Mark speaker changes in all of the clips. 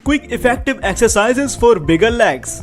Speaker 1: Quick effective exercises for bigger legs.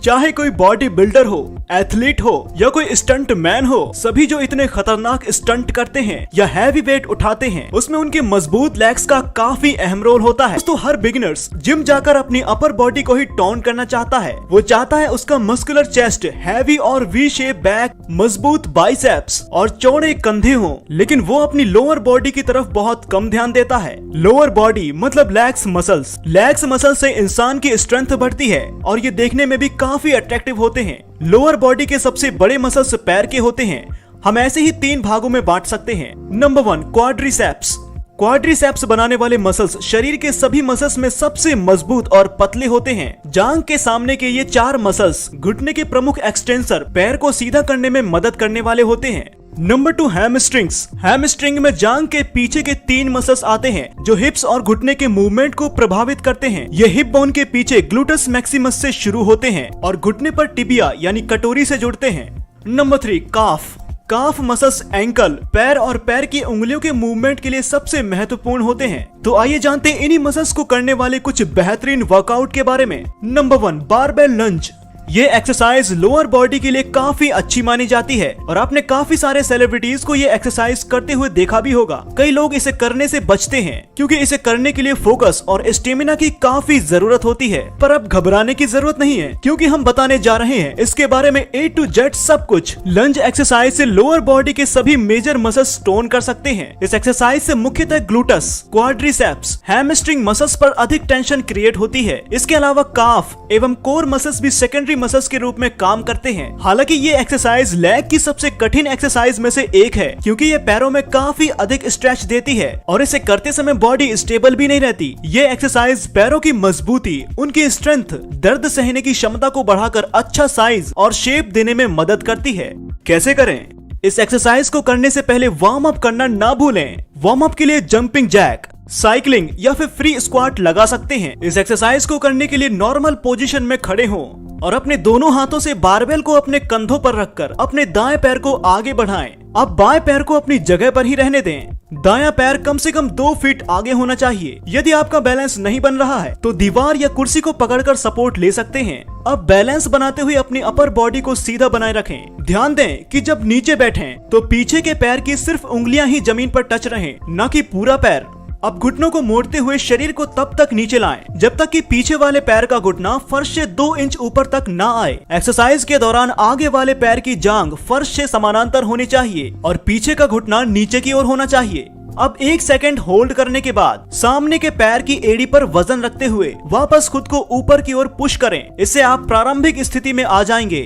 Speaker 1: चाहे कोई body builder हो, एथलीट हो या कोई स्टंट मैन हो, सभी जो इतने खतरनाक स्टंट करते हैं या हैवी वेट उठाते हैं, उसमें उनके मजबूत लेग्स का काफी अहम रोल होता है। तो हर बिगिनर्स जिम जाकर अपनी अपर बॉडी को ही टोन करना चाहता है। वो चाहता है उसका मस्कुलर चेस्ट, हैवी और वी शेप बैक, मजबूत बाइसेप्स और चौड़े कंधे हों, लेकिन वो अपनी लोअर बॉडी की तरफ बहुत कम ध्यान देता है। लोअर बॉडी मतलब लेग्स मसल्स। लेग्स मसल से इंसान की स्ट्रेंथ बढ़ती है और ये देखने में भी काफी अट्रैक्टिव होते हैं। लोअर बॉडी के सबसे बड़े मसल्स पैर के होते हैं। हम ऐसे ही 3 भागों में बांट सकते हैं। Number 1, quadriceps. क्वाड्रिसेप्स बनाने वाले मसल्स शरीर के सभी मसल्स में सबसे मजबूत और पतले होते हैं। जांघ के सामने के ये 4 मसल्स घुटने के प्रमुख एक्सटेंसर, पैर को सीधा करने में मदद करने वाले होते हैं। Number 2, hamstrings. हैमस्ट्रिंग में जांघ के पीछे के 3 मसल्स आते हैं जो हिप्स और घुटने के मूवमेंट को प्रभावित करते हैं। ये हिप बोन के पीछे ग्लूटस मैक्सिमस से शुरू होते हैं और घुटने पर टिबिया यानी कटोरी से जुड़ते हैं। नंबर 3, काफ। काफ मसल्स एंकल, पैर और पैर की उंगलियों के मूवमेंट के लिए सबसे महत्वपूर्ण होते हैं। तो आइए जानते हैं इन्हीं मसल्स को करने वाले कुछ बेहतरीन वर्कआउट के बारे में। नंबर 1, बारबेल लंज। ये एक्सरसाइज लोअर बॉडी के लिए काफी अच्छी मानी जाती है और आपने काफी सारे सेलिब्रिटीज को ये एक्सरसाइज करते हुए देखा भी होगा। कई लोग इसे करने से बचते हैं क्योंकि इसे करने के लिए फोकस और स्टेमिना की काफी जरूरत होती है। पर अब घबराने की जरूरत नहीं है क्योंकि हम बताने जा रहे हैं इसके बारे में A to Z सब कुछ। लंज एक्सरसाइज से लोअर बॉडी के सभी मेजर मसल्स टोन कर सकते हैं। इस एक्सरसाइज से मुख्यतः ग्लूटस, क्वाड्रिसेप्स, हैमस्ट्रिंग मसल्स पर अधिक टेंशन क्रिएट होती है। इसके अलावा काफ एवं कोर मसल्स भी सेकेंडरी मसल्स के रूप में काम करते हैं। हालांकि ये एक्सरसाइज लेग की सबसे कठिन एक्सरसाइज में से एक है क्योंकि ये पैरों में काफी अधिक स्ट्रेच देती है और इसे करते समय बॉडी स्टेबल भी नहीं रहती। ये एक्सरसाइज पैरों की मजबूती, उनकी स्ट्रेंथ, दर्द सहने की क्षमता को बढ़ाकर अच्छा साइज और शेप देने में मदद करती है। कैसे करें? इस एक्सरसाइज को करने से पहले वार्म अप करना ना भूलें। वार्म अप के लिए जंपिंग जैक, साइकिलिंग या फिर फ्री स्क्वाट लगा सकते हैं। इस एक्सरसाइज को करने के लिए नॉर्मल पोजीशन में खड़े हों और अपने दोनों हाथों से बारबेल को अपने कंधों पर रखकर अपने दाएं पैर को आगे बढ़ाएं। अब बाएं पैर को अपनी जगह पर ही रहने दें। दायां पैर कम से कम 2 फीट आगे होना चाहिए। यदि आपका बैलेंस नहीं बन रहा है तो दीवार या कुर्सी को पकड़कर सपोर्ट ले सकते हैं। अब बैलेंस बनाते हुए अपनी अपर बॉडी को सीधा बनाए रखें। ध्यान दें कि जब नीचे बैठें तो पीछे के पैर की सिर्फ उंगलियां ही जमीन पर टच रहें, न कि पूरा पैर। अब घुटनों को मोड़ते हुए शरीर को तब तक नीचे लाएं जब तक कि पीछे वाले पैर का घुटना फर्श से 2 इंच ऊपर तक ना आए। एक्सरसाइज के दौरान आगे वाले पैर की जांघ फर्श से समानांतर होनी चाहिए और पीछे का घुटना नीचे की ओर होना चाहिए। अब 1 सेकंड होल्ड करने के बाद सामने के पैर की एड़ी पर वजन रखते हुए वापस खुद को ऊपर की ओर पुश करें। इससे आप प्रारंभिक स्थिति में आ जाएंगे।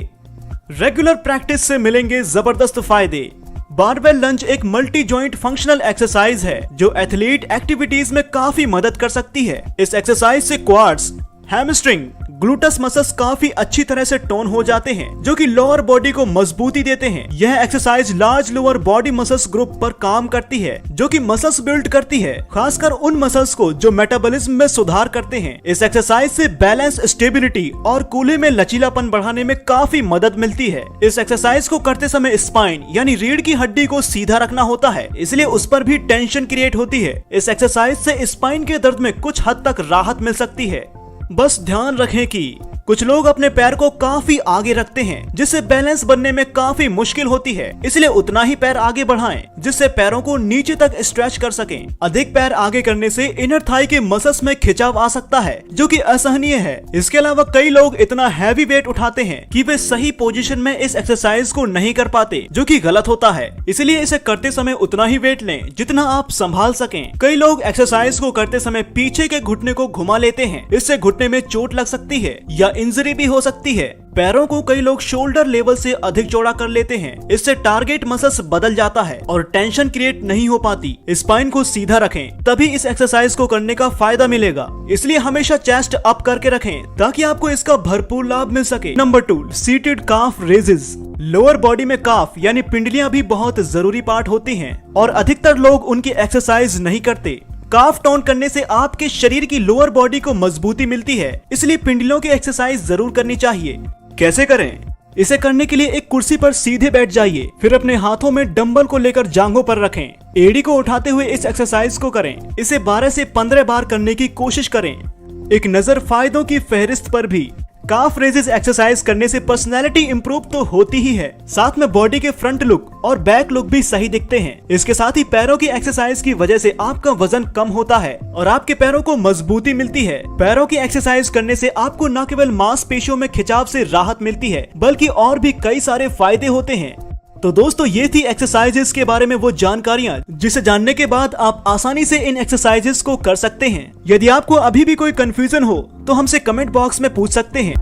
Speaker 1: रेगुलर प्रैक्टिस से मिलेंगे जबरदस्त फायदे। बारबेल लंज एक मल्टी जॉइंट फंक्शनल एक्सरसाइज है जो एथलीट एक्टिविटीज में काफी मदद कर सकती है। इस एक्सरसाइज से क्वाड्स, हैमस्ट्रिंग, ग्लूटस मसल्स काफी अच्छी तरह से टोन हो जाते हैं जो कि लोअर बॉडी को मजबूती देते हैं। यह exercise large lower body muscles group पर काम करती है जो कि मसल्स बिल्ड करती है, खासकर उन मसल्स को जो मेटाबॉलिज्म में सुधार करते हैं। इस एक्सरसाइज से बैलेंस, स्टेबिलिटी और कूल्हे में लचीलापन बढ़ाने में काफी मदद मिलती है। इस एक्सरसाइज को करते समय स्पाइन यानी रीढ़ की हड्डी को सीधा रखना होता है, इसलिए उस पर भी टेंशन क्रिएट होती है। इस एक्सरसाइज से स्पाइन के दर्द में कुछ हद तक राहत मिल सकती है। बस ध्यान रखें कि कुछ लोग अपने पैर को काफी आगे रखते हैं जिससे बैलेंस बनने में काफी मुश्किल होती है, इसलिए उतना ही पैर आगे बढ़ाएं जिससे पैरों को नीचे तक स्ट्रेच कर सकें। अधिक पैर आगे करने से इनर थाई के मसल्स में खिंचाव आ सकता है जो कि असहनीय है। इसके अलावा कई लोग इतना हैवी वेट उठाते हैं कि वे सही पोजीशन में इस एक्सरसाइज को नहीं कर पाते, जो कि गलत होता है। इसलिए इसे करते समय उतना ही वेट लें जितना आप संभाल सकें। कई लोग एक्सरसाइज को करते समय पीछे के घुटने को घुमा लेते हैं, इससे घुटने में चोट लग सकती है या इंजरी भी हो सकती है। पैरों को कई लोग शोल्डर लेवल से अधिक चौड़ा कर लेते हैं, इससे टारगेट मसल्स बदल जाता है और टेंशन क्रिएट नहीं हो पाती। स्पाइन को सीधा रखें, तभी इस एक्सरसाइज को करने का फायदा मिलेगा। इसलिए हमेशा चेस्ट अप करके रखें ताकि आपको इसका भरपूर लाभ मिल सके। नंबर 2, सीटेड काफ रेजेस। लोअर बॉडी में काफ यानी पिंडलियां भी बहुत जरूरी पार्ट होती हैं और अधिकतर लोग उनकी एक्सरसाइज नहीं करते। काफ टोन करने से आपके शरीर की लोअर बॉडी को मजबूती मिलती है, इसलिए पिंडलियों की एक्सरसाइज जरूर करनी चाहिए। कैसे करें? इसे करने के लिए एक कुर्सी पर सीधे बैठ जाइए, फिर अपने हाथों में डंबल को लेकर जांघों पर रखें। एड़ी को उठाते हुए इस एक्सरसाइज को करें। इसे 12 से 15 बार करने की कोशिश करें। एक नजर फायदों की फहरिस्त पर भी। काफ रेजेस एक्सरसाइज करने से पर्सनैलिटी इंप्रूव तो होती ही है, साथ में बॉडी के फ्रंट लुक और बैक लुक भी सही दिखते हैं। इसके साथ ही पैरों की एक्सरसाइज की वजह से आपका वजन कम होता है और आपके पैरों को मजबूती मिलती है। पैरों की एक्सरसाइज करने से आपको न केवल मांसपेशियों में खिंचाव से राहत मिलती है, बल्कि और भी कई सारे फायदे होते हैं। तो दोस्तों, ये थी एक्सरसाइजेस के बारे में वो जानकारियां जिसे जानने के बाद आप आसानी से इन एक्सरसाइजेस को कर सकते हैं। यदि आपको अभी भी कोई कंफ्यूजन हो तो हमसे कमेंट बॉक्स में पूछ सकते हैं।